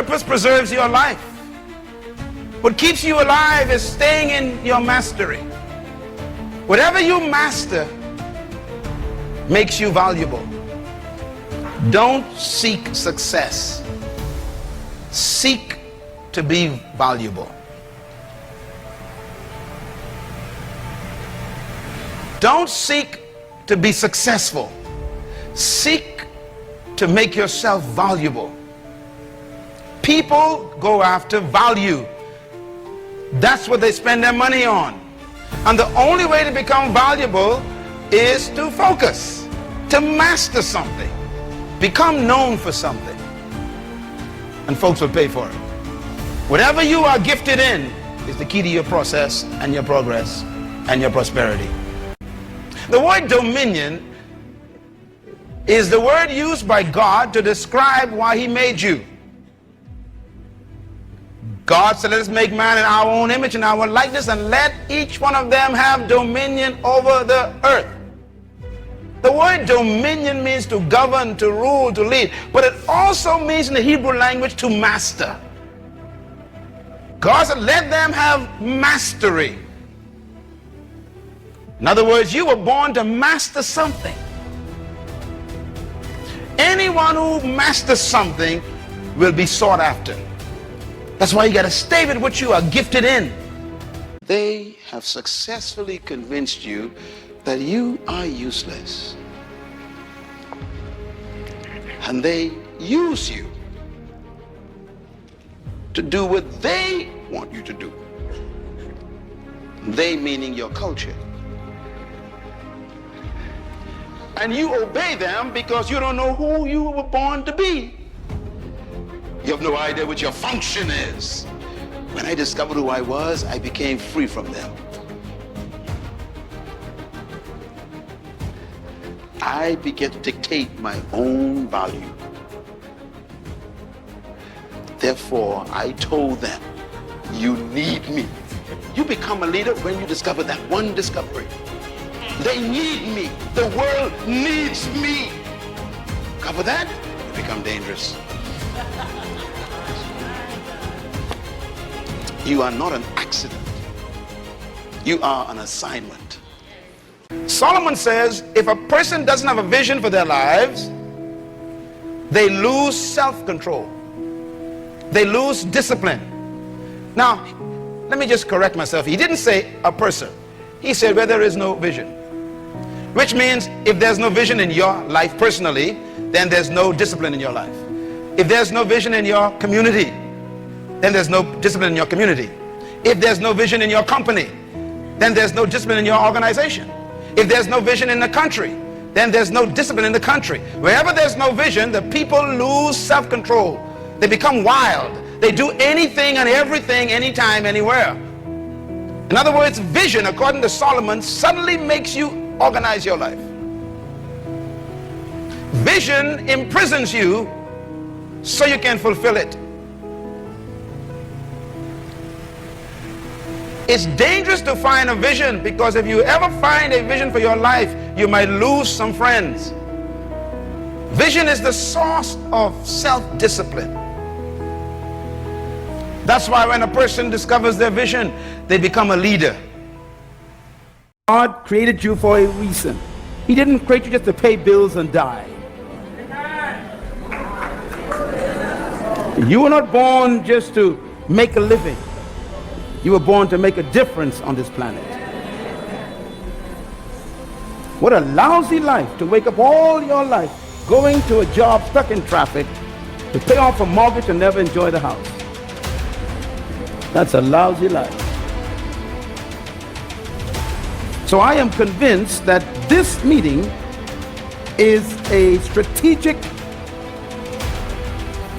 Purpose preserves your life. What keeps you alive is staying in your mastery. Whatever you master makes you valuable. Don't seek success. Seek to be valuable. Don't seek to be successful. Seek to make yourself valuable. People go after value. That's what they spend their money on. And the only way to become valuable is to focus, to master something, become known for something. And folks will pay for it. Whatever you are gifted in is the key to your process and your progress and your prosperity. The word dominion is the word used by God to describe why he made you. God said, let us make man in our own image and our likeness, and let each one of them have dominion over the earth. The word dominion means to govern, to rule, to lead, but it also means in the Hebrew language to master. God said, let them have mastery. In other words, you were born to master something. Anyone who masters something will be sought after. That's why you got to stay with what you are gifted in. They have successfully convinced you that you are useless. And they use you to do what they want you to do. They meaning your culture. And you obey them because you don't know who you were born to be. You have no idea what your function is. When I discovered who I was, I became free from them. I began to dictate my own value. Therefore, I told them, you need me. You become a leader when you discover that one discovery. They need me. The world needs me. Cover that, you become dangerous. You are not an accident. You are an assignment. Solomon says, if a person doesn't have a vision for their lives, they lose self-control. They lose discipline. Now, let me just correct myself. He didn't say a person. He said where there is no vision. Which means if there's no vision in your life personally, then there's no discipline in your life. If there's no vision in your community, then there's no discipline in your community. If there's no vision in your company, then there's no discipline in your organization. If there's no vision in the country, then there's no discipline in the country. Wherever there's no vision, the people lose self-control. They become wild. They do anything and everything, anytime, anywhere. In other words, vision, according to Solomon, suddenly makes you organize your life. Vision imprisons you so you can fulfill it. It's dangerous to find a vision, because if you ever find a vision for your life, you might lose some friends. Vision is the source of self-discipline. That's why when a person discovers their vision, they become a leader. God created you for a reason. He didn't create you just to pay bills and die. You were not born just to make a living. You were born to make a difference on this planet. What a lousy life to wake up all your life going to a job, stuck in traffic, to pay off a mortgage and never enjoy the house. That's a lousy life. So I am convinced that this meeting is a strategic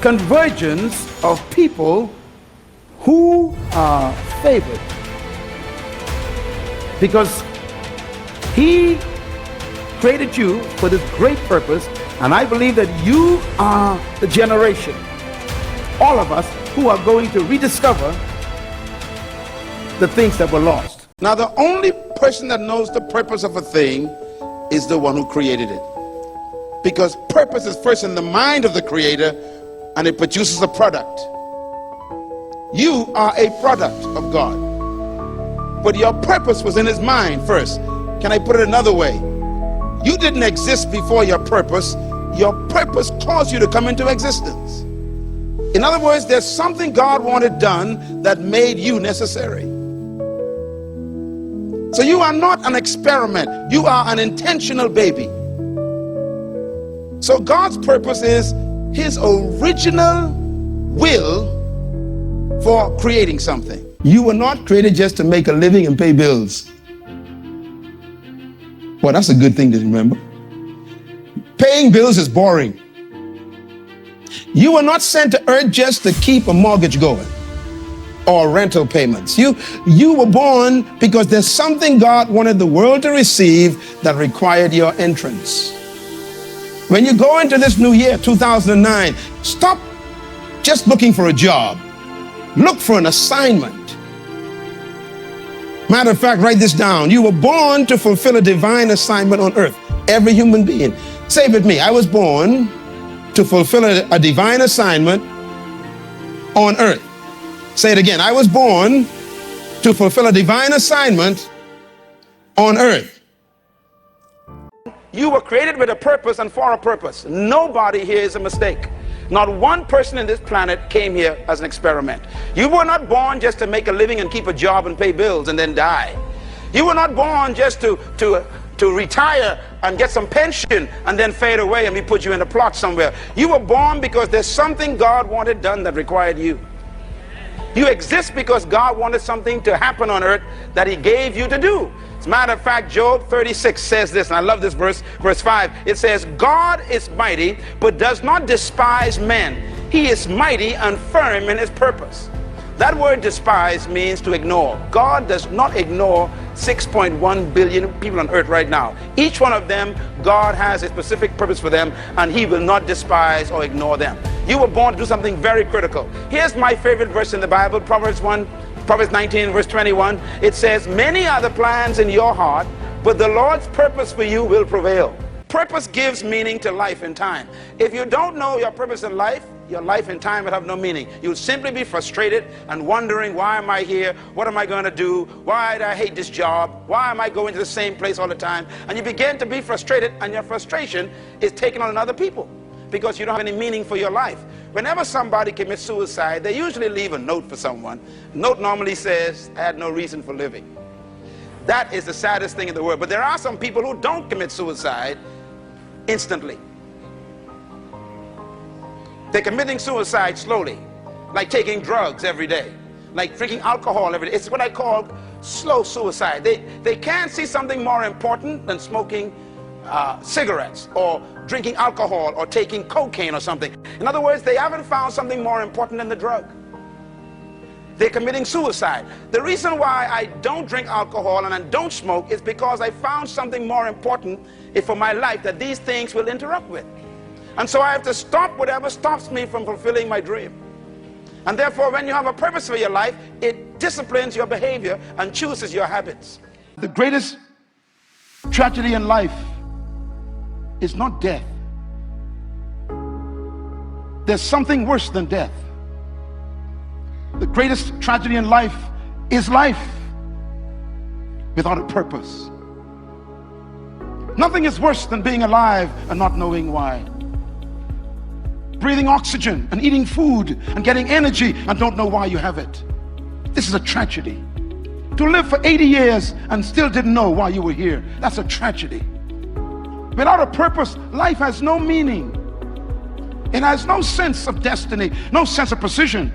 convergence of people who are favored, because he created you for this great purpose, and I believe that you are the generation, all of us, who are going to rediscover the things that were lost. Now, the only person that knows the purpose of a thing is the one who created it, because purpose is first in the mind of the creator and it produces a product. You are a product of God. But your purpose was in his mind first. Can I put it another way? You didn't exist before your purpose. Your purpose caused you to come into existence. In other words, there's something God wanted done that made you necessary. So you are not an experiment. You are an intentional baby. So God's purpose is his original will for creating something. You were not created just to make a living and pay bills. Well, that's a good thing to remember. Paying bills is boring. You were not sent to earth just to keep a mortgage going or rental payments. You were born because there's something God wanted the world to receive that required your entrance. When you go into this new year, 2009, stop just looking for a job. Look for an assignment. Matter of fact, write this down. You were born to fulfill a divine assignment on earth. Every human being. Say it with me. I was born to fulfill a divine assignment on earth. Say it again. I was born to fulfill a divine assignment on earth. You were created with a purpose and for a purpose. Nobody here is a mistake. Not one person in this planet came here as an experiment. You were not born just to make a living and keep a job and pay bills and then die. You were not born just to retire and get some pension and then fade away and we put you in a plot somewhere. You were born because there's something God wanted done that required you. You exist because God wanted something to happen on earth that he gave you to do. As a matter of fact, Job 36 says this, and I love this verse, verse 5. It says, God is mighty, but does not despise men. He is mighty and firm in his purpose. That word despise means to ignore. God does not ignore 6.1 billion people on earth right now. Each one of them, God has a specific purpose for them, and he will not despise or ignore them. You were born to do something very critical. Here's my favorite verse in the Bible, Proverbs 19, verse 21. It says, many are the plans in your heart, but the Lord's purpose for you will prevail. Purpose gives meaning to life and time. If you don't know your purpose in life, your life and time will have no meaning. You'll simply be frustrated and wondering, why am I here? What am I going to do? Why do I hate this job? Why am I going to the same place all the time? And you begin to be frustrated, and your frustration is taken on other people because you don't have any meaning for your life. Whenever somebody commits suicide, they usually leave a note for someone. The note normally says, I had no reason for living. That is the saddest thing in the world. But there are some people who don't commit suicide instantly. They're committing suicide slowly, like taking drugs every day, like drinking alcohol every day. It's what I call slow suicide. They can't see something more important than smoking cigarettes or drinking alcohol or taking cocaine or something. In other words, they haven't found something more important than the drug. They're committing suicide. The reason why I don't drink alcohol and I don't smoke is because I found something more important for my life that these things will interrupt with. And so I have to stop whatever stops me from fulfilling my dream. And therefore, when you have a purpose for your life, it disciplines your behavior and chooses your habits. The greatest tragedy in life is not death. There's something worse than death. The greatest tragedy in life is life without a purpose. Nothing is worse than being alive and not knowing why. Breathing oxygen and eating food and getting energy and don't know why you have it. This is a tragedy. To live for 80 years and still didn't know why you were here, that's a tragedy. Without a purpose, life has no meaning. It has no sense of destiny, no sense of precision.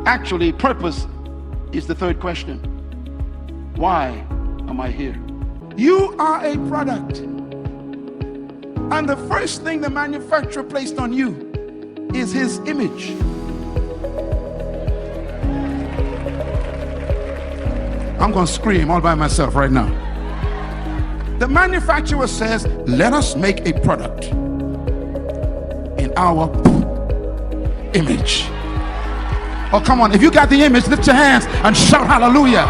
Actually, purpose is the third question. Why am I here? You are a product. And the first thing the manufacturer placed on you is his image. I'm going to scream all by myself right now. The manufacturer says, let us make a product in our image. Oh, come on. If you got the image, lift your hands and shout hallelujah.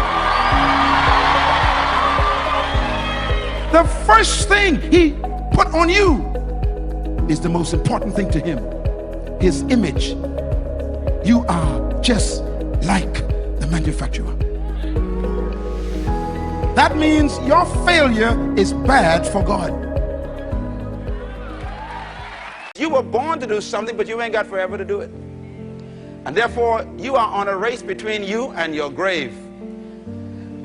The first thing he put on you is the most important thing to him. His image. You are just like the manufacturer. That means your failure is bad for God. You were born to do something, but you ain't got forever to do it. And therefore, you are on a race between you and your grave.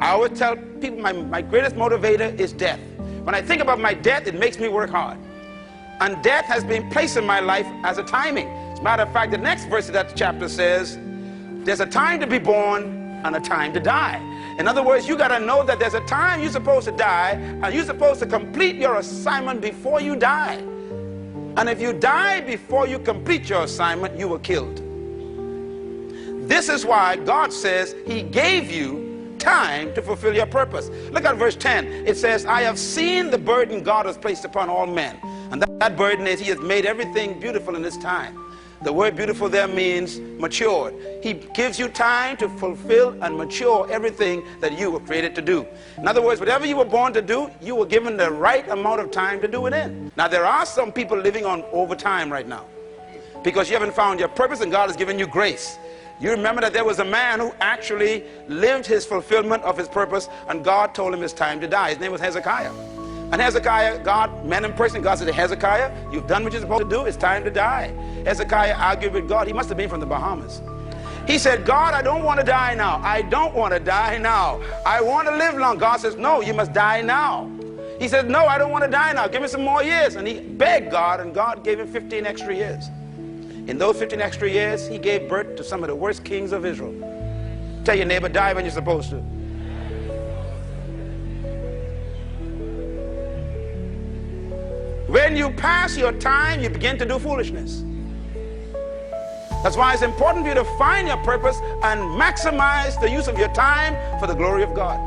I always tell people my greatest motivator is death. When I think about my death, it makes me work hard. And death has been placed in my life as a timing. As a matter of fact, the next verse of that chapter says, there's a time to be born and a time to die. In other words, you got to know that there's a time you're supposed to die, and you're supposed to complete your assignment before you die. And if you die before you complete your assignment, you were killed. This is why God says he gave you time to fulfill your purpose. Look at verse 10. It says, I have seen the burden God has placed upon all men. And that burden is he has made everything beautiful in his time. The word beautiful there means matured. He gives you time to fulfill and mature everything that you were created to do. In other words, whatever you were born to do, you were given the right amount of time to do it in. Now, there are some people living on overtime right now because you haven't found your purpose and God has given you grace. You remember that there was a man who actually lived his fulfillment of his purpose, and God told him it's time to die. His name was Hezekiah. And Hezekiah, God met him personally. God said to Hezekiah, you've done what you're supposed to do. It's time to die. Hezekiah argued with God. He must have been from the Bahamas. He said, God, I don't want to die now. I don't want to die now. I want to live long. God says, no, you must die now. He said, no, I don't want to die now. Give me some more years. And he begged God, and God gave him 15 extra years. In those 15 extra years, he gave birth to some of the worst kings of Israel. Tell your neighbor, die when you're supposed to. When you pass your time, you begin to do foolishness. That's why it's important for you to find your purpose and maximize the use of your time for the glory of God.